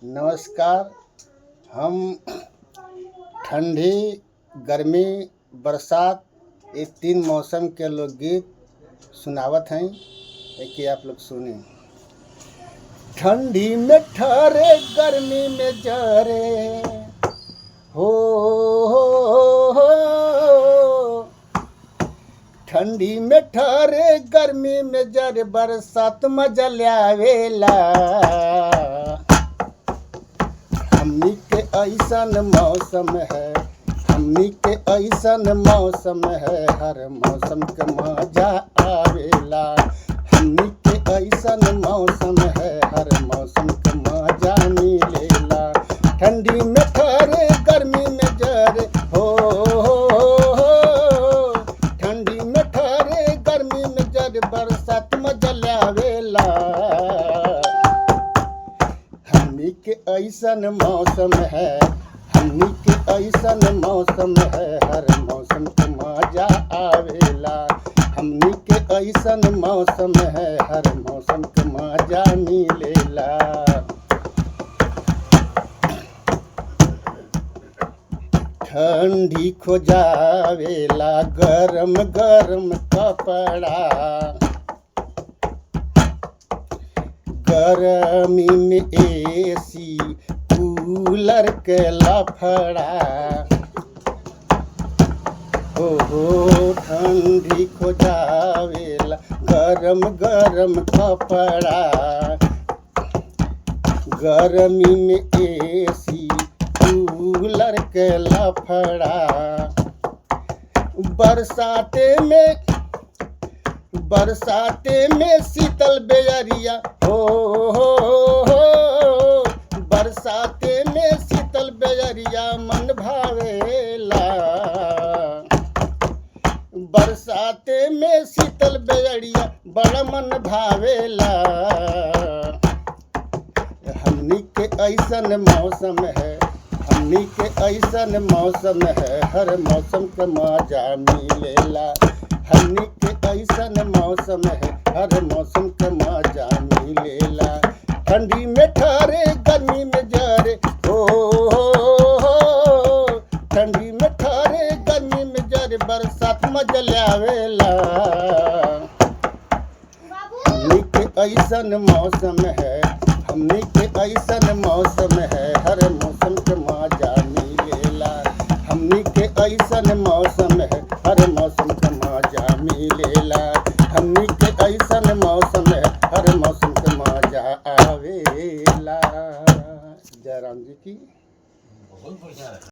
नमस्कार। हम ठंडी, गर्मी, बरसात ये 3 मौसम के लोकगीत सुनावत हैं। कि आप लोग सुने। ठंडी में ठहरे, गर्मी में जरे, हो, हो। ठंडी में ठहरे, गर्मी में जरे, बरसात मजा ल्यावेला। हमनी के ऐसन मौसम है, हमनी के ऐसन मौसम है, हर मौसम के मजा आवेला। हमनी के ऐसन मौसम है, हर मौसम के मजा मिलेला। ठंडी में ठहरे, गर्मी में जरे, हो, हो। ठंडी में ठहरे, गर्मी में जरे, बरसात मजा ल्यावेला। हमनी के ऐसन मौसम है, हमनी के ऐसन मौसम है, हर मौसम के मजा आवेला। हमनी के ऐसन मौसम है, हर मौसम के मजा मिलेला। ठंडी खोजावेला गरम गरम कपड़ा, गर्मी में एसी कूलर के लफड़ा। हो ठंडी खोजावेला गरम गरम कपड़ा, गर्मी में एसी कूलर के लफड़ा। बरसाते में शीतल बेअरिया, हो, हो। बरसाते में शीतल बेअरिया मन भावेला। बरसाते में शीतल बेअरिया बड़ा मन भावेला। हमनी के ऐसन मौसम है, हमनी के ऐसन मौसम है, हर मौसम के मजा मिलेला। हमनी के ऐसन मौसम है, हर मौसम के मजा मिलेला। ठंडी में ठहरे, गर्मी में जरे, हो, हो। ठंडी में ठहरे, गर्मी में जरे, बरसात मजा ल्यावेला। हमनी के ऐसन मौसम है, हमनी के ऐसन मौसम है, हर मौसम के मजा मिलेला। हमनी के ऐसन मौसम है, हर मौसम के मजा मिलेला। हमनी के ऐसन मौसम है, हर मौसम के मजा आवेला। जय राम जी की।